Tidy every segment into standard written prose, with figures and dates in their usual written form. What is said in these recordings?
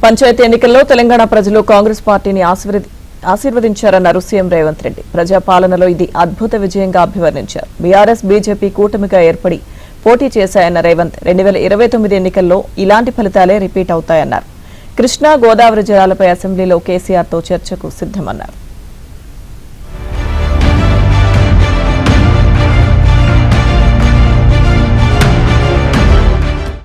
పంచాయతీ ఎన్నికల్లో తెలంగాణ ప్రజలు కాంగ్రెస్ పార్టీని ఆశీర్వదించారన్నారు సీఎం రేవంత్ రెడ్డి. ప్రజాపాలనలో ఇది అద్భుత విజయంగా అభివర్ణించారు. బీఆర్ఎస్ బీజేపీ కూటమిగా ఏర్పడి పోటీ చేశాయన్న రేవంత్ 2029 ఎన్నికల్లో ఇలాంటి ఫలితాలే రిపీట్ అవుతాయన్నారు. కృష్ణా గోదావరి జలాలపై అసెంబ్లీలో కేసీఆర్తో చర్చకు సిద్దమన్నారు.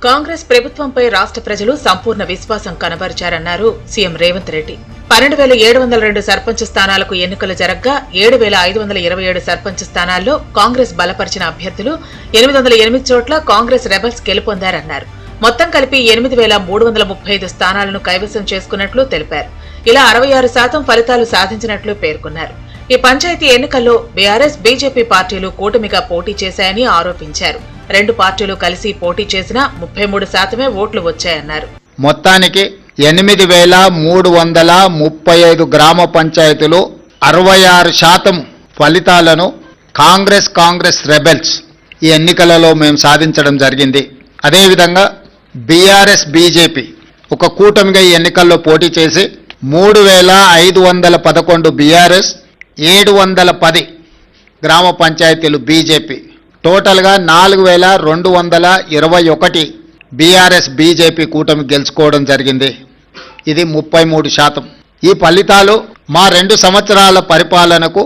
కాంగ్రెస్ ప్రభుత్వంపై రాష్ట్ర ప్రజలు సంపూర్ణ విశ్వాసం కనబరిచారన్నారు సీఎం రేవంత్ రెడ్డి. 12,702 సర్పంచ్ స్థానాలకు ఎన్నికలు జరగ్గా 7,527 సర్పంచ్ స్థానాల్లో కాంగ్రెస్ బలపరిచిన అభ్యర్థులు 808 చోట్ల కాంగ్రెస్ రెబల్స్ గెలుపొందారన్నారు. మొత్తం కలిపి 8,335 స్థానాలను కైవసం చేసుకున్నట్లు తెలిపారు. ఇలా 66% ఫలితాలు సాధించినట్లు పేర్కొన్నారు. ఈ పంచాయతీ ఎన్నికల్లో బీఆర్ఎస్ బీజేపీ పార్టీలు కూటమిగా పోటీ చేశాయని ఆరోపించారు. రెండు పార్టీలు కలిసి పోటీ చేసినా 33% ఓట్లు వచ్చాయన్నారు. మొత్తానికి 8,335 గ్రామ పంచాయతీలు 66% ఫలితాలను కాంగ్రెస్ రెబెల్స్ ఈ ఎన్నికలలో మేము సాధించడం జరిగింది. అదేవిధంగా బీఆర్ఎస్ బీజేపీ ఒక కూటమిగా ఈ ఎన్నికల్లో పోటీ చేసి 3,511 బీఆర్ఎస్, 710 గ్రామ పంచాయతీలు బీజేపీ, టోటల్గా 4,221 బీఆర్ఎస్ బీజేపీ కూటమి గెలుచుకోవడం జరిగింది. ఇది 33%. ఈ ఫలితాలు మా 2 సంవత్సరాల పరిపాలనకు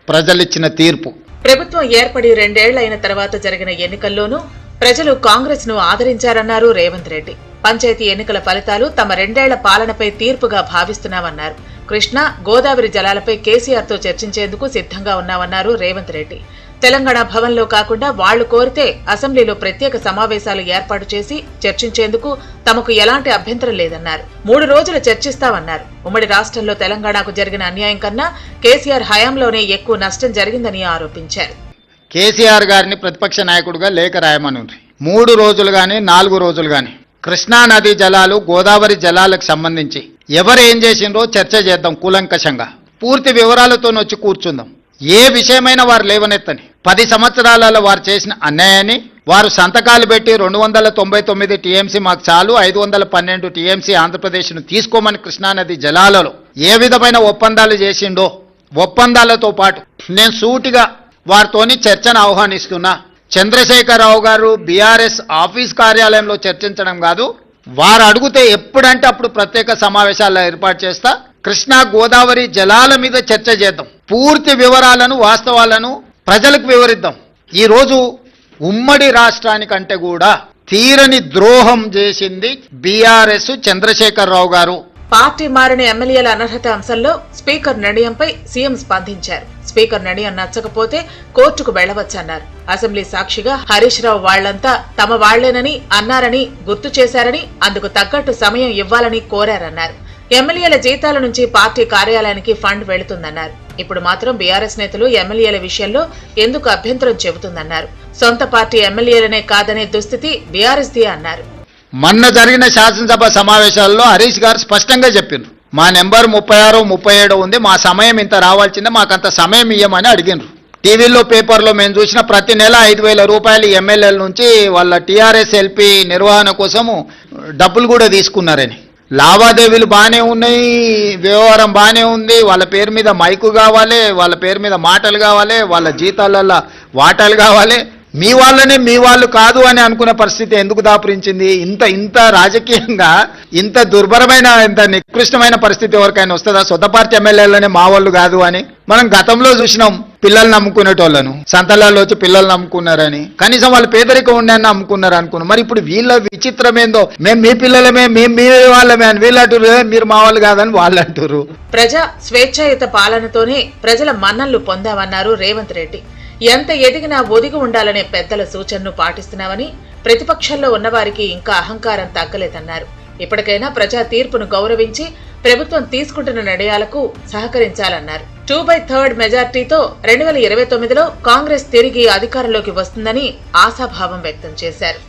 ప్రజలిచ్చిన తీర్పు. ప్రభుత్వం ఏర్పడి 2 ఏళ్లైన తర్వాత జరిగిన ఎన్నికల్లోనూ ప్రజలు కాంగ్రెస్ ను ఆదరించారన్నారు రేవంత్ రెడ్డి. పంచాయతీ ఎన్నికల ఫలితాలు తమ 2 ఏళ్ల పాలనపై తీర్పుగా భావిస్తున్నామన్నారు. కృష్ణా గోదావరి జలాలపై కేసీఆర్తో చర్చించేందుకు సిద్ధంగా ఉన్నామన్నారు రేవంత్ రెడ్డి. తెలంగాణ భవన్లో కాకుండా వాళ్లు కోరితే అసెంబ్లీలో ప్రత్యేక సమావేశాలు ఏర్పాటు చేసి చర్చించేందుకు తమకు ఎలాంటి అభ్యంతరం లేదన్నారు. 3 రోజులు చర్చిస్తామన్నారు. ఉమ్మడి రాష్ట్రంలో తెలంగాణకు జరిగిన అన్యాయం కన్నా కేసీఆర్ హయాంలోనే ఎక్కువ నష్టం జరిగిందని ఆరోపించారు. కేసీఆర్ గారిని ప్రతిపక్ష నాయకుడిగా లేఖ రాయమని 3 రోజులు గాని 4 రోజులు గాని కృష్ణా నదీ జలాలు గోదావరి జలాలకు సంబంధించి ఎవరు ఏం చేసిండ్రో చర్చ చేద్దాం. కూలంకషంగా పూర్తి వివరాలతో వచ్చి కూర్చుందాం. ఏ విషయమైనా వారు లేవనెత్తని 10 సంవత్సరాలలో వారు చేసిన అన్యాయాన్ని వారు సంతకాలు పెట్టి 299 టీఎంసీ మాకు చాలు, 512 టీఎంసీ ఆంధ్రప్రదేశ్ను తీసుకోమని కృష్ణానది జలాలలో ఏ విధమైన ఒప్పందాలు చేసిండో ఒప్పందాలతో పాటు నేను సూటిగా వారితోని చర్చను ఆహ్వానిస్తున్నా. చంద్రశేఖరరావు గారు బీఆర్ఎస్ ఆఫీస్ కార్యాలయంలో చర్చించడం కాదు, వారు అడిగితే ఎప్పుడంటే అప్పుడు ప్రత్యేక సమావేశాలు ఏర్పాటు చేస్తా. కృష్ణా గోదావరి జలాల మీద చర్చ చేద్దాం. పూర్తి వివరాలను వాస్తవాలను ప్రజలకు వివరిద్దాం. ఈరోజు ఉమ్మడి రాష్ట్రానికంటే కూడా తీరని ద్రోహం చేసింది బీఆర్ఎస్ చంద్రశేఖరరావు గారు. పార్టీ మారిన ఎమ్మెల్యేల అనర్హత అంశంలో స్పీకర్ నిర్ణయంపై సీఎం స్పందించారు. స్పీకర్ నిర్ణయం నచ్చకపోతే కోర్టుకు వెళ్లవచ్చన్నారు. అసెంబ్లీ సాక్షిగా హరీష్ రావు వాళ్లంతా తమ వాళ్లేనని అన్నారని గుర్తు చేశారని అందుకు తగ్గట్టు సమయం ఇవ్వాలని కోరారన్నారు. ఎమ్మెల్యేల జీతాల నుంచి పార్టీ కార్యాలయానికి ఫండ్ వెళుతుందన్నారు. ఇప్పుడు మాత్రం బీఆర్ఎస్ నేతలు ఎమ్మెల్యేల విషయంలో ఎందుకు అభ్యంతరం చెబుతుందన్నారు. సొంత పార్టీ ఎమ్మెల్యేలనే కాదనే దుస్థితి బీఆర్ఎస్ది అన్నారు. మొన్న జరిగిన శాసనసభ సమావేశాల్లో హరీష్ గారు స్పష్టంగా చెప్పిండ్రు, మా నెంబర్ 36, 37 ఉంది, మా సమయం ఇంత రావాల్సిందే, మాకంత సమయం ఇయ్యమని అడిగినరు. టీవీలో పేపర్లో మేము చూసిన ప్రతి నెల 5,000 రూపాయలు ఎమ్మెల్యేల నుంచి వాళ్ళ టీఆర్ఎస్ ఎల్పీ నిర్వహణ కోసము డబ్బులు కూడా తీసుకున్నారని. లావాదేవీలు బాగానే ఉన్నాయి, వ్యవహారం బాగానే ఉంది, వాళ్ళ పేరు మీద మైకు కావాలి, వాళ్ళ పేరు మీద మాటలు కావాలి, వాళ్ళ జీతాలలో వాటాలు కావాలి. మీ వాళ్ళనే మీ వాళ్ళు కాదు అని అనుకునే పరిస్థితి ఎందుకు దాపురించింది? ఇంత రాజకీయంగా ఇంత దుర్భరమైన ఇంత నికృష్టమైన పరిస్థితి ఎవరికైనా వస్తుందా? సొంత పార్టీ ఎమ్మెల్యేలనే మా వాళ్ళు కాదు అని మనం గతంలో చూసినాం. పిల్లలు నమ్ముకునేటోళ్ళను సంతలాల్లో వచ్చి పిల్లలు నమ్ముకున్నారని, కనీసం వాళ్ళు పేదరికం ఉండని నమ్ముకున్నారు అనుకున్నాం. మరి ఇప్పుడు వీళ్ళ విచిత్రం ఏందో, మేము మీ పిల్లలమే, మేము మీ వాళ్ళమే అని వీళ్ళు అంటారు, మీరు మా వాళ్ళు కాదని వాళ్ళు అంటారు. ప్రజా స్వేచ్ఛాయుత పాలనతోనే ప్రజల మన్ననలు పొందామన్నారు రేవంత్ రెడ్డి. ఎంత ఎదిగినా ఒదిగి ఉండాలనే పెద్దల సూచనను పాటిస్తున్నామని, ప్రతిపక్షంలో ఉన్నవారికి ఇంకా అహంకారం తగ్గలేదన్నారు. ఇప్పటికైనా ప్రజా తీర్పును గౌరవించి ప్రభుత్వం తీసుకుంటున్న నిర్ణయాలకు సహకరించాలన్నారు. 2/3 మెజార్టీతో 2029లో కాంగ్రెస్ తిరిగి అధికారంలోకి వస్తుందని ఆశాభావం వ్యక్తం చేశారు.